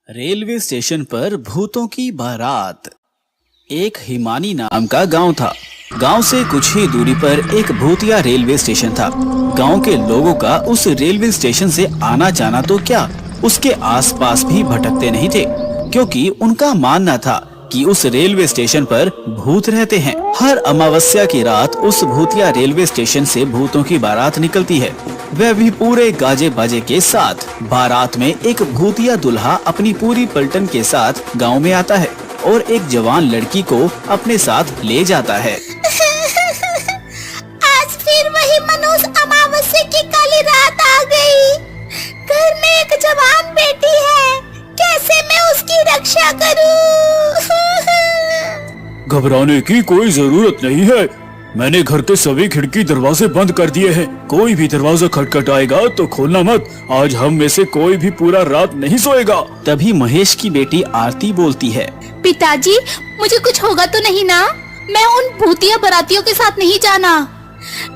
Railway station पर भूतों की बारात। एक हिमानी नाम का गांव था। गांव से कुछ ही दूरी पर एक भूतिया रेलवे स्टेशन था। गांव के लोगों का उस रेलवे स्टेशन से आना जाना तो क्या, उसके आसपास भी भटकते नहीं थे, क्योंकि उनका मानना था कि उस रेलवे स्टेशन पर भूत रहते हैं। हर अमावस्या की रात उस भूतिया रेलवे स्टेशन से भूतों की बारात निकलती है, वह भी पूरे गाजे बाजे के साथ। बारात में एक भूतिया दूल्हा अपनी पूरी पलटन के साथ गांव में आता है और एक जवान लड़की को अपने साथ ले जाता है। आज फिर वही मनोज अमावस्या की काली रात आ गई। घर में एक जवान बेटी है, कैसे मैं उसकी रक्षा करूं? घबराने की कोई जरूरत नहीं है, मैंने घर के सभी खिड़की दरवाजे बंद कर दिए हैं। कोई भी दरवाजा खटखटाएगा तो खोलना मत, आज हम में से कोई भी पूरा रात नहीं सोएगा। तभी महेश की बेटी आरती बोलती है, पिताजी, मुझे कुछ होगा तो नहीं ना? मैं उन भूतिया बारातियों के साथ नहीं जाना।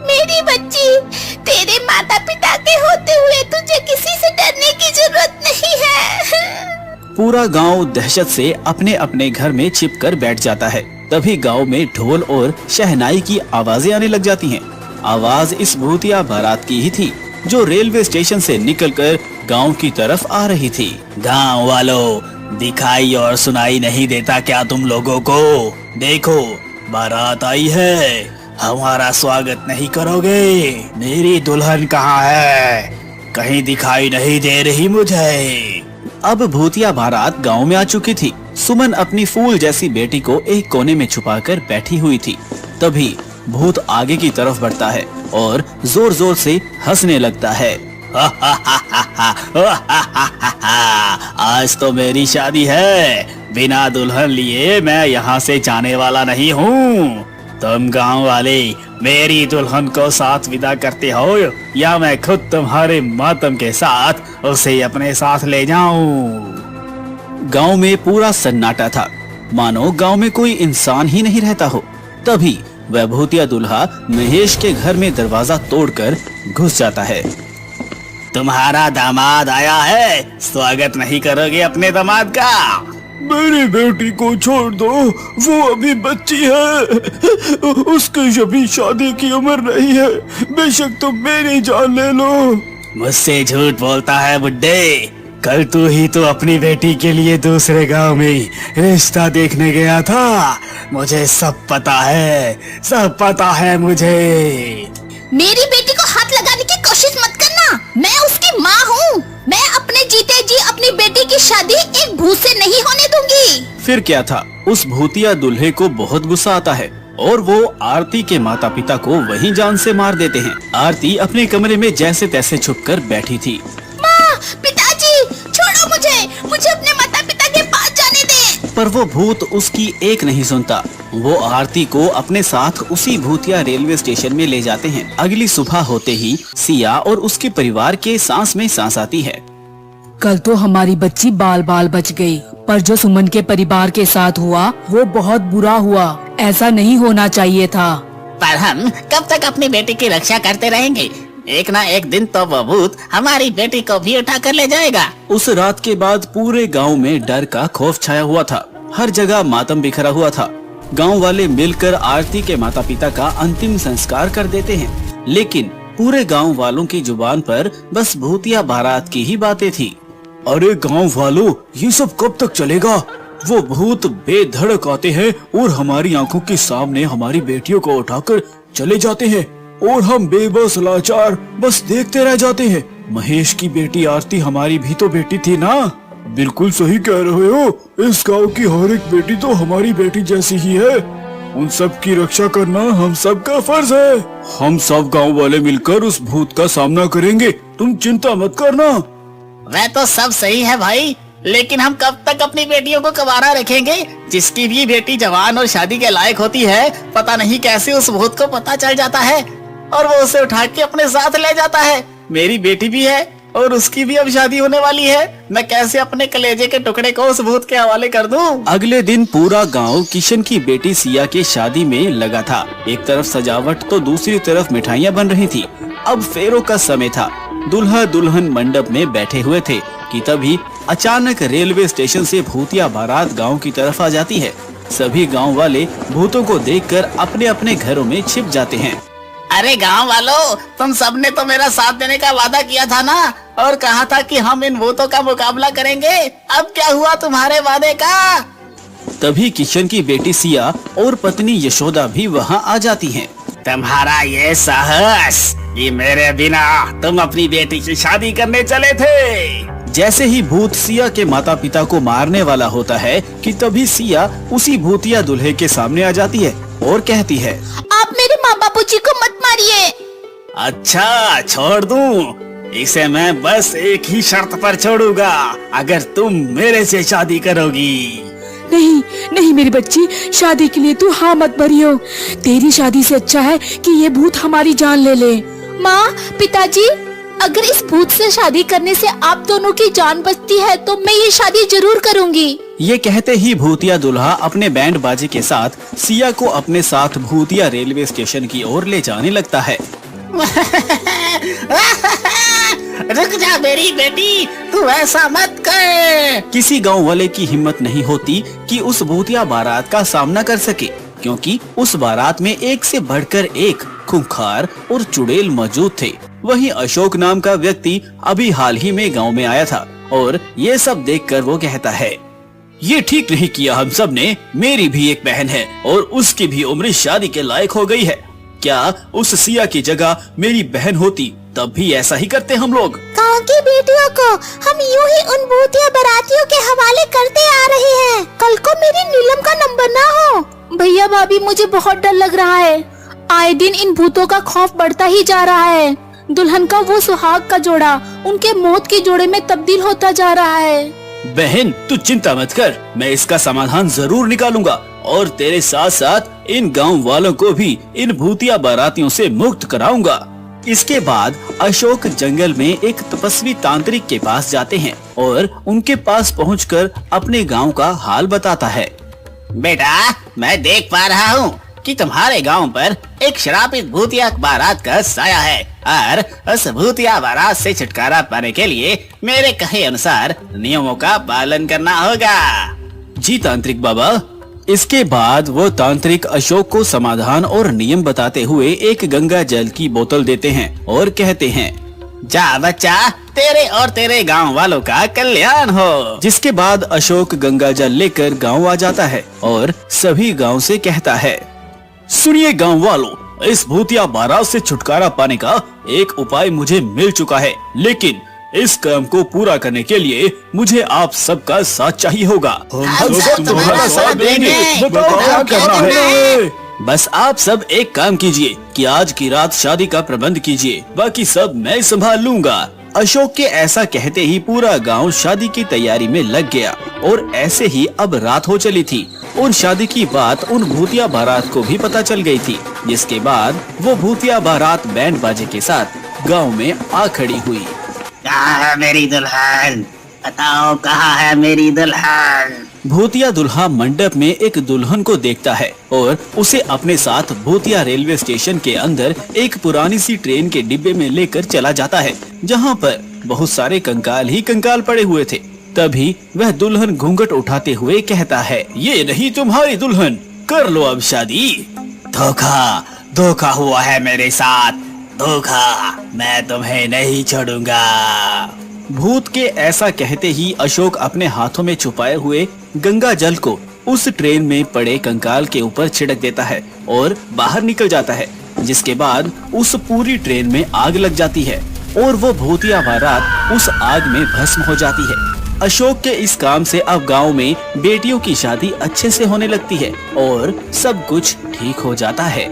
मेरी बच्ची, तेरे माता पिता के होते हुए तुझे किसी से डरने की जरूरत नहीं है। पूरा गांव दहशत से अपने अपने घर में छिपकर बैठ जाता है। तभी गांव में ढोल और शहनाई की आवाजें आने लग जाती हैं। आवाज इस भूतिया बारात की ही थी, जो रेलवे स्टेशन से निकलकर गांव की तरफ आ रही थी। गांव वालों, दिखाई और सुनाई नहीं देता क्या तुम लोगों को? देखो, बारात आई है, हमारा स्वागत नहीं करोगे? मेरी दुल्हन कहाँ है? कहीं दिखाई नहीं दे रही मुझे। अब भूतिया बारात गांव में आ चुकी थी। सुमन अपनी फूल जैसी बेटी को एक कोने में छुपाकर बैठी हुई थी। तभी भूत आगे की तरफ बढ़ता है और जोर जोर से हंसने लगता है। आज तो मेरी शादी है, बिना दुल्हन लिए मैं यहाँ से जाने वाला नहीं हूँ। तुम गांव वाले मेरी दुल्हन को साथ विदा करते हो या मैं खुद तुम्हारे मातम के साथ उसे अपने साथ ले जाऊं? गांव में पूरा सन्नाटा था, मानो गांव में कोई इंसान ही नहीं रहता हो। तभी वह भूतिया दूल्हा महेश के घर में दरवाजा तोड़कर घुस जाता है। तुम्हारा दामाद आया है, स्वागत नहीं करोगे अपने दामाद का? मेरी बेटी को छोड़ दो, वो अभी बच्ची है, उसकी अभी शादी की उम्र नहीं है। बेशक तुम मेरी जान ले लो। मुझसे झूठ बोलता है बुड्ढे, कल तू ही तो अपनी बेटी के लिए दूसरे गांव में रिश्ता देखने गया था। मुझे सब पता है, सब पता है मुझे। मेरी बेटी को हाथ लगाने की कोशिश मत करना, मैं उसकी माँ हूँ। मैं अपने जीते जी अपनी बेटी की शादी एक भूत से नहीं होने दूंगी। फिर क्या था, उस भूतिया दूल्हे को बहुत गुस्सा आता है और वो आरती के माता पिता को वहीं जान से मार देते हैं। आरती अपने कमरे में जैसे तैसे छुपकर बैठी थी। माँ, पिताजी, छोड़ो मुझे अपने माता पिता के पास जाने दे। पर वो भूत उसकी एक नहीं सुनता। वो आरती को अपने साथ उसी भूतिया रेलवे स्टेशन में ले जाते हैं। अगली सुबह होते ही सिया और उसके परिवार के सांस में सांस आती है। कल तो हमारी बच्ची बाल बाल बच गई, पर जो सुमन के परिवार के साथ हुआ वो बहुत बुरा हुआ। ऐसा नहीं होना चाहिए था। पर हम कब तक अपनी बेटी की रक्षा करते रहेंगे? एक ना एक दिन तो वो भूत हमारी बेटी को भी उठा कर ले जाएगा। उस रात के बाद पूरे गांव में डर का खौफ छाया हुआ था। हर जगह मातम बिखरा हुआ था। गांव वाले मिलकर आरती के माता पिता का अंतिम संस्कार कर देते हैं, लेकिन पूरे गांव वालों की जुबान पर बस भूतिया बारात की ही बातें थी। अरे गांव वालों, ये सब कब तक चलेगा? वो भूत बेधड़क आते हैं और हमारी आंखों के सामने हमारी बेटियों को उठाकर चले जाते हैं और हम बेबस लाचार बस देखते रह जाते हैं। महेश की बेटी आरती हमारी भी तो बेटी थी ना? बिल्कुल सही कह रहे हो, इस गांव की हर एक बेटी तो हमारी बेटी जैसी ही है। उन सब की रक्षा करना हम सब का फर्ज है। हम सब गांव वाले मिलकर उस भूत का सामना करेंगे, तुम चिंता मत करना। वह तो सब सही है भाई, लेकिन हम कब तक अपनी बेटियों को कवारा रखेंगे? जिसकी भी बेटी जवान और शादी के लायक होती है, पता नहीं कैसे उस भूत को पता चल जाता है और वो उसे उठा के अपने साथ ले जाता है। मेरी बेटी भी है और उसकी भी अब शादी होने वाली है। मैं कैसे अपने कलेजे के टुकड़े को उस भूत के हवाले कर दूं? अगले दिन पूरा गांव किशन की बेटी सिया के शादी में लगा था। एक तरफ सजावट तो दूसरी तरफ मिठाइयाँ बन रही थी। अब फेरों का समय था। दूल्हा दुल्हन मंडप में बैठे हुए थे कि तभी अचानक रेलवे स्टेशन से भूतिया बारात गांव की तरफ आ जाती है। सभी गांव वाले भूतों को देखकर अपने अपने घरों में छिप जाते हैं। अरे गांव वालों, तुम सबने तो मेरा साथ देने का वादा किया था ना, और कहा था कि हम इन भूतों का मुकाबला करेंगे। अब क्या हुआ तुम्हारे वादे का? तभी किशन की बेटी सिया और पत्नी यशोदा भी वहाँ आ जाती हैं। तुम्हारा ये साहस कि मेरे बिना तुम अपनी बेटी की शादी करने चले थे। जैसे ही भूत सिया के माता पिता को मारने वाला होता है कि तभी सिया उसी भूतिया दूल्हे के सामने आ जाती है और कहती है, आप मेरे माँ बापू जी को मत मारिए। अच्छा, छोड़ दूं? इसे मैं बस एक ही शर्त पर छोड़ूंगा, अगर तुम मेरे से शादी करोगी। नहीं नहीं मेरी बच्ची, शादी के लिए तू हाँ मत भरियो। तेरी शादी से अच्छा है कि ये भूत हमारी जान ले ले। माँ, पिताजी, अगर इस भूत से शादी करने से आप दोनों की जान बचती है तो मैं ये शादी जरूर करूँगी। ये कहते ही भूतिया दूल्हा अपने बैंड बाजे के साथ सिया को अपने साथ भूतिया रेलवे स्टेशन की ओर ले जाने लगता है। रुक जा मेरी बेटी, तू ऐसा मत कर। किसी गांव वाले की हिम्मत नहीं होती कि उस भूतिया बारात का सामना कर सके, क्योंकि उस बारात में एक से बढ़कर एक खूंखार और चुड़ैल मौजूद थे। वहीं अशोक नाम का व्यक्ति अभी हाल ही में गांव में आया था और ये सब देखकर वो कहता है, ये ठीक नहीं किया हम सब ने। मेरी भी एक बहन है और उसकी भी उम्र शादी के लायक हो गई है। क्या उस सिया की जगह मेरी बहन होती तब भी ऐसा ही करते हम लोग। गाँव की बेटियों को हम यूं ही उन भूतिया बारातियों के हवाले करते आ रहे हैं। कल को मेरी नीलम का नंबर ना हो। भैया भाभी, मुझे बहुत डर लग रहा है। आए दिन इन भूतों का खौफ बढ़ता ही जा रहा है। दुल्हन का वो सुहाग का जोड़ा उनके मौत के जोड़े में तब्दील होता जा रहा है। बहन, तू चिंता मत कर, मैं इसका समाधान जरूर निकालूंगा और तेरे साथ साथ इन गांव वालों को भी इन भूतिया बारातियों से मुक्त कराऊंगा। इसके बाद अशोक जंगल में एक तपस्वी तांत्रिक के पास जाते हैं और उनके पास पहुंचकर अपने गांव का हाल बताता है। बेटा, मैं देख पा रहा हूँ कि तुम्हारे गांव पर एक श्रापित भूतिया बारात का साया है और उस भूतिया बारात से छुटकारा पाने के लिए मेरे कहे अनुसार नियमों का पालन करना होगा। जी तांत्रिक बाबा। इसके बाद वो तांत्रिक अशोक को समाधान और नियम बताते हुए एक गंगा जल की बोतल देते हैं और कहते हैं, जा बच्चा, तेरे और तेरे गांव वालों का कल्याण हो। जिसके बाद अशोक गंगा जल लेकर गांव आ जाता है और सभी गांव से कहता है, सुनिए गांव वालों, इस भूतिया बारात से छुटकारा पाने का एक उपाय मुझे मिल चुका है, लेकिन इस काम को पूरा करने के लिए मुझे आप सबका साथ चाहिए होगा। हम सब तुम्हारा साथ देंगे। बताओ क्या करना करना है। बस आप सब एक काम कीजिए कि आज की रात शादी का प्रबंध कीजिए, बाकी सब मैं संभाल लूंगा। अशोक के ऐसा कहते ही पूरा गांव शादी की तैयारी में लग गया और ऐसे ही अब रात हो चली थी और शादी की बात उन भूतिया बारात को भी पता चल गई थी। जिसके बाद वो भूतिया बारात बैंड बाजे के साथ गांव में आ खड़ी हुई। कहाँ है मेरी दुल्हन? बताओ, कहाँ है मेरी दुल्हन? भूतिया दुल्हा मंडप में एक दुल्हन को देखता है और उसे अपने साथ भूतिया रेलवे स्टेशन के अंदर एक पुरानी सी ट्रेन के डिब्बे में लेकर चला जाता है, जहाँ पर बहुत सारे कंकाल ही कंकाल पड़े हुए थे। तभी वह दुल्हन घूंघट उठाते हुए कहता है, ये नहीं तुम्हारी दुल्हन, कर लो अब शादी। धोखा, धोखा हुआ है मेरे साथ, धोखा। मैं तुम्हें नहीं छोड़ूंगा। भूत के ऐसा कहते ही अशोक अपने हाथों में छुपाए हुए गंगा जल को उस ट्रेन में पड़े कंकाल के ऊपर छिड़क देता है और बाहर निकल जाता है। जिसके बाद उस पूरी ट्रेन में आग लग जाती है और वो भूतिया बारात उस आग में भस्म हो जाती है। अशोक के इस काम से अब गांव में बेटियों की शादी अच्छे से होने लगती है और सब कुछ ठीक हो जाता है।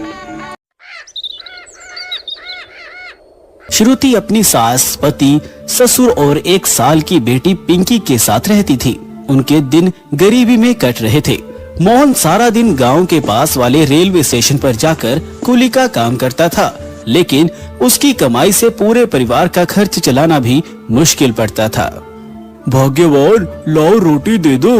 श्रुति अपनी सास, पति, ससुर और 1 साल की बेटी पिंकी के साथ रहती थी। उनके दिन गरीबी में कट रहे थे। मोहन सारा दिन गांव के पास वाले रेलवे स्टेशन पर जाकर कुली का काम करता था, लेकिन उसकी कमाई से पूरे परिवार का खर्च चलाना भी मुश्किल पड़ता था। भाग्यवान, लाओ रोटी दे दो,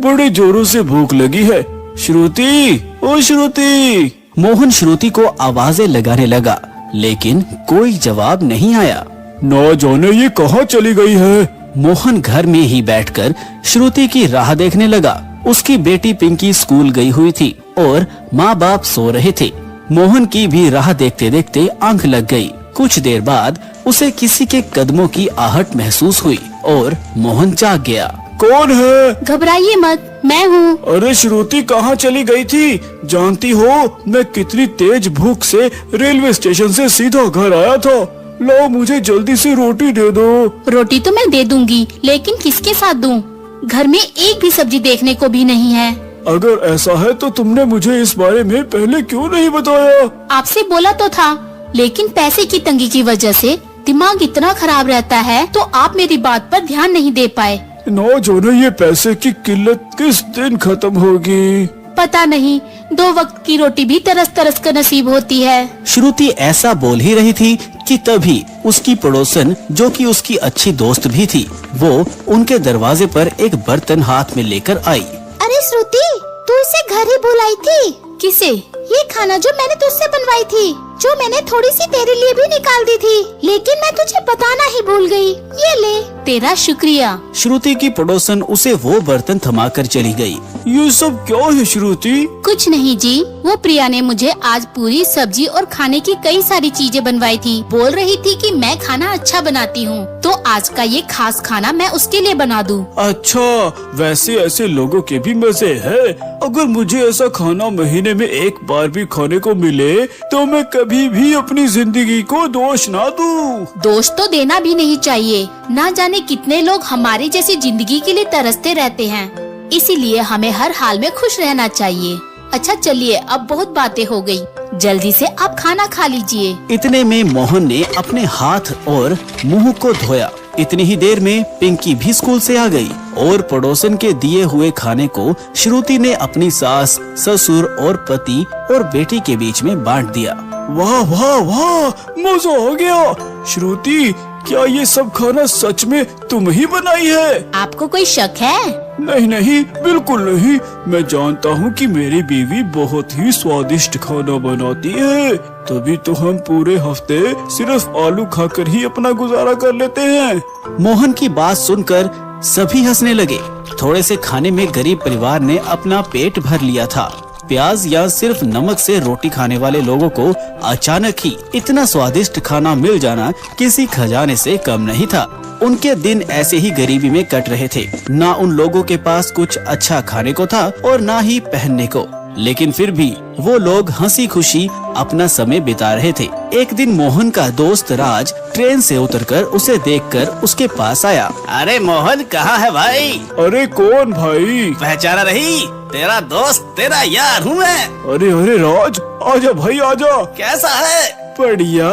बड़े जोरों से भूख लगी है। श्रुति, ओ श्रुति। मोहन श्रुति को आवाजें लगाने लगा, लेकिन कोई जवाब नहीं आया। न जाने ये कहाँ चली गई है। मोहन घर में ही बैठकर श्रुति की राह देखने लगा। उसकी बेटी पिंकी स्कूल गई हुई थी और माँ बाप सो रहे थे। मोहन की भी राह देखते देखते आंख लग गई। कुछ देर बाद उसे किसी के कदमों की आहट महसूस हुई और मोहन जाग गया। कौन है? घबराइए मत, मैं हूँ। अरे श्रुति कहाँ चली गई थी? जानती हो मैं कितनी तेज भूख से रेलवे स्टेशन से सीधा घर आया था। लो मुझे जल्दी से रोटी दे दो। रोटी तो मैं दे दूंगी, लेकिन किसके साथ दूं? घर में एक भी सब्जी देखने को भी नहीं है। अगर ऐसा है तो तुमने मुझे इस बारे में पहले क्यों नहीं बताया? आपसे बोला तो था, लेकिन पैसे की तंगी की वजह से दिमाग इतना खराब रहता है तो आप मेरी बात पर ध्यान नहीं दे पाए। न जाने ये पैसे की किल्लत किस दिन खत्म होगी। पता नहीं, 2 वक्त की रोटी भी तरस तरस कर नसीब होती है। श्रुति ऐसा बोल ही रही थी कि तभी उसकी पड़ोसन, जो कि उसकी अच्छी दोस्त भी थी, वो उनके दरवाजे पर एक बर्तन हाथ में लेकर आई। अरे श्रुति, तू इसे घर ही बुलाई थी? किसे? ये खाना जो मैंने तुझसे बनवाई थी, जो मैंने थोड़ी सी तेरे लिए भी निकाल दी थी, लेकिन मैं तुझे बताना ही भूल गई। ये ले। तेरा शुक्रिया। श्रुति की पड़ोसन उसे वो बर्तन थमाकर चली गई। ये सब क्या है श्रुति? कुछ नहीं जी, वो प्रिया ने मुझे आज पूरी सब्जी और खाने की कई सारी चीजें बनवाई थी। बोल रही थी कि मैं खाना अच्छा बनाती हूँ, तो आज का ये खास खाना मैं उसके लिए बना दूँ। अच्छा, वैसे ऐसे लोगों के भी मजे है। अगर मुझे ऐसा खाना महीने में एक बार भी खाने को मिले तो मैं कभी भी अपनी जिंदगी को दोष ना दूं। दोष तो देना भी नहीं चाहिए। ना जाने कितने लोग हमारी जैसी जिंदगी के लिए तरसते रहते हैं, इसीलिए हमें हर हाल में खुश रहना चाहिए। अच्छा चलिए, अब बहुत बातें हो गई, जल्दी से आप खाना खा लीजिए। इतने में मोहन ने अपने हाथ और मुंह को धोया। इतनी ही देर में पिंकी भी स्कूल से आ गई और पड़ोसन के दिए हुए खाने को श्रुति ने अपनी सास, ससुर और पति और बेटी के बीच में बांट दिया। वाह वाह वाह, मजा आ गया। श्रुति, क्या ये सब खाना सच में तुम ही बनाई है? आपको कोई शक है? नहीं नहीं, बिल्कुल नहीं। मैं जानता हूँ कि मेरी बीवी बहुत ही स्वादिष्ट खाना बनाती है, तभी तो हम पूरे हफ्ते सिर्फ आलू खाकर ही अपना गुजारा कर लेते हैं। मोहन की बात सुनकर सभी हंसने लगे। थोड़े से खाने में गरीब परिवार ने अपना पेट भर लिया था। प्याज या सिर्फ नमक से रोटी खाने वाले लोगों को अचानक ही इतना स्वादिष्ट खाना मिल जाना किसी खजाने से कम नहीं था। उनके दिन ऐसे ही गरीबी में कट रहे थे। ना उन लोगों के पास कुछ अच्छा खाने को था और ना ही पहनने को, लेकिन फिर भी वो लोग हंसी खुशी अपना समय बिता रहे थे। एक दिन मोहन का दोस्त राज ट्रेन से उतरकर उसे देखकर उसके पास आया। अरे मोहन, कहाँ है भाई? अरे कौन भाई? पहचाना नहीं? तेरा दोस्त, तेरा यार हूँ मैं। अरे अरे राज, आजा भाई आजा। कैसा है? बढ़िया,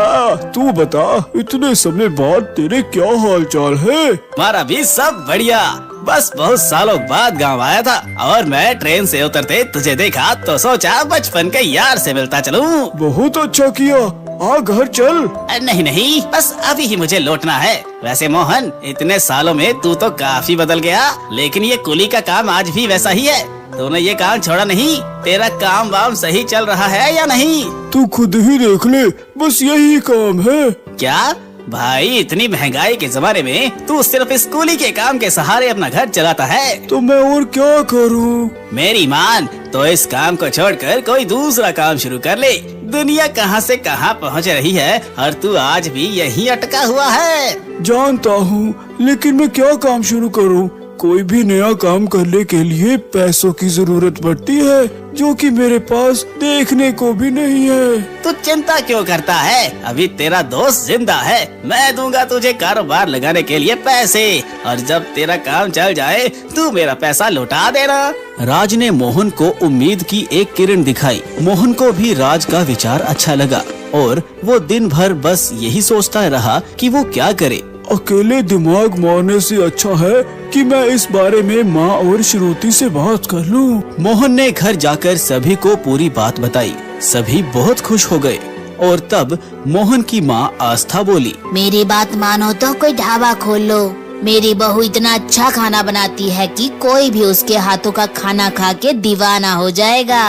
तू बता, इतने समय बाद तेरे क्या हाल चाल है? हमारा भी सब बढ़िया। बस बहुत सालों बाद गांव आया था और मैं ट्रेन से उतरते तुझे देखा तो सोचा बचपन के यार से मिलता चलूं। बहुत अच्छा किया, आ घर चल। नहीं नहीं, बस अभी ही मुझे लौटना है। वैसे मोहन, इतने सालों में तू तो काफी बदल गया, लेकिन ये कुली का काम आज भी वैसा ही है। तूने ये काम छोड़ा नहीं? तेरा काम वाम सही चल रहा है या नहीं? तू खुद ही देख ले, बस यही काम है। क्या भाई, इतनी महंगाई के जमाने में तू सिर्फ स्कूली के काम के सहारे अपना घर चलाता है? तो मैं और क्या करूं? मेरी मान, तो इस काम को छोड़कर कोई दूसरा काम शुरू कर ले। दुनिया कहां से कहां पहुंच रही है और तू आज भी यहीं अटका हुआ है। जानता हूँ, लेकिन मैं क्या काम शुरू करूं? कोई भी नया काम करने के लिए पैसों की जरूरत पड़ती है, जो कि मेरे पास देखने को भी नहीं है। तू चिंता क्यों करता है? अभी तेरा दोस्त जिंदा है। मैं दूंगा तुझे कारोबार लगाने के लिए पैसे, और जब तेरा काम चल जाए तू मेरा पैसा लौटा देना। राज ने मोहन को उम्मीद की एक किरण दिखाई। मोहन को भी राज का विचार अच्छा लगा और वो दिन भर बस यही सोचता रहा कि वो क्या करे। अकेले दिमाग मारने से अच्छा है कि मैं इस बारे में माँ और श्रुति से बात कर लूं। मोहन ने घर जाकर सभी को पूरी बात बताई। सभी बहुत खुश हो गए और तब मोहन की माँ आस्था बोली, मेरी बात मानो तो कोई ढाबा खोल लो। मेरी बहू इतना अच्छा खाना बनाती है कि कोई भी उसके हाथों का खाना खा के दीवाना हो जाएगा।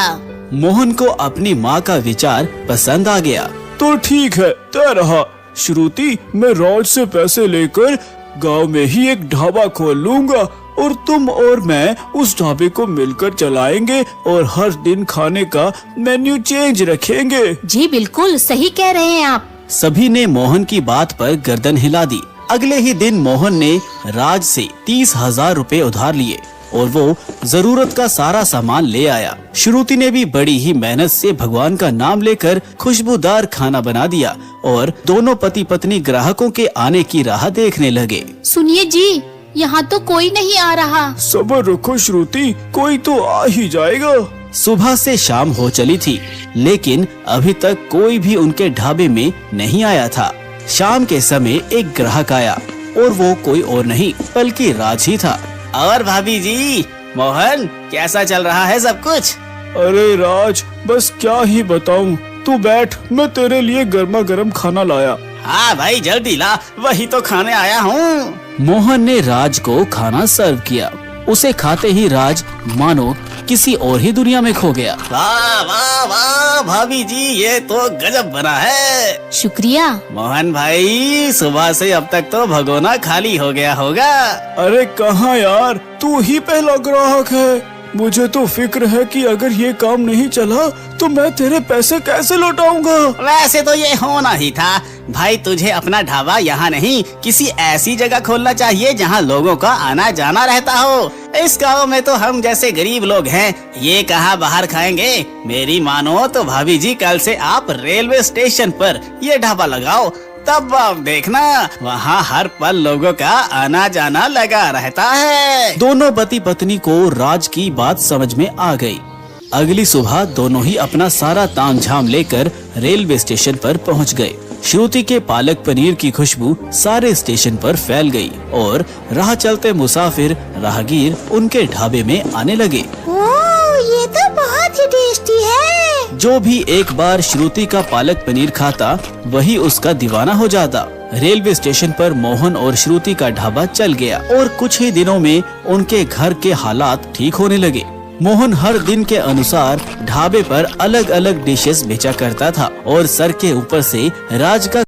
मोहन को अपनी माँ का विचार पसंद आ गया। तो ठीक है, तय रहा। श्रुति, मैं राज से पैसे लेकर गांव में ही एक ढाबा खोल लूंगा और तुम और मैं उस ढाबे को मिलकर चलाएंगे और हर दिन खाने का मेन्यू चेंज रखेंगे। जी बिल्कुल सही कह रहे हैं आप। सभी ने मोहन की बात पर गर्दन हिला दी। अगले ही दिन मोहन ने राज से 30,000 रुपए उधार लिए और वो जरूरत का सारा सामान ले आया। श्रुति ने भी बड़ी ही मेहनत से भगवान का नाम लेकर खुशबूदार खाना बना दिया और दोनों पति पत्नी ग्राहकों के आने की राह देखने लगे। सुनिए जी, यहाँ तो कोई नहीं आ रहा। सब्र रखो श्रुति, कोई तो आ ही जाएगा। सुबह से शाम हो चली थी, लेकिन अभी तक कोई भी उनके ढाबे में नहीं आया था। शाम के समय एक ग्राहक आया और वो कोई और नहीं बल्कि राज ही था। और भाभी जी, मोहन कैसा चल रहा है सब कुछ? अरे राज, बस क्या ही बताऊं, तू बैठ, मैं तेरे लिए गर्मा गर्म खाना लाया। हाँ भाई जल्दी ला, वही तो खाने आया हूँ। मोहन ने राज को खाना सर्व किया। उसे खाते ही राज मानो किसी और ही दुनिया में खो गया। वाह वाह वाह भाभी जी, ये तो गजब बना है। शुक्रिया। मोहन भाई, सुबह से अब तक तो भगोना खाली हो गया होगा। अरे कहाँ यार, तू ही पहला ग्राहक है। मुझे तो फिक्र है कि अगर ये काम नहीं चला तो मैं तेरे पैसे कैसे लौटाऊंगा। वैसे तो ये होना ही था भाई, तुझे अपना ढाबा यहाँ नहीं किसी ऐसी जगह खोलना चाहिए जहाँ लोगों का आना जाना रहता हो। इस गांव में तो हम जैसे गरीब लोग हैं, ये कहाँ बाहर खाएंगे। मेरी मानो तो भाभी जी, कल से आप रेलवे स्टेशन पर ये ढाबा लगाओ, तब आप देखना वहाँ हर पल लोगों का आना जाना लगा रहता है। दोनों पति पत्नी को राज की बात समझ में आ गई। अगली सुबह दोनों ही अपना सारा तामझाम लेकर रेलवे स्टेशन पर पहुंच गए। श्रुति के पालक पनीर की खुशबू सारे स्टेशन पर फैल गई और राह चलते मुसाफिर राहगीर उनके ढाबे में आने लगे। ओह, ये तो बहुत ही टेस्टी है। जो भी एक बार श्रुति का पालक पनीर खाता वही उसका दीवाना हो जाता। रेलवे स्टेशन पर मोहन और श्रुति का ढाबा चल गया और कुछ ही दिनों में उनके घर के हालात ठीक होने लगे। मोहन हर दिन के अनुसार ढाबे पर अलग अलग डिशेस बेचा करता था और सर के ऊपर से राज का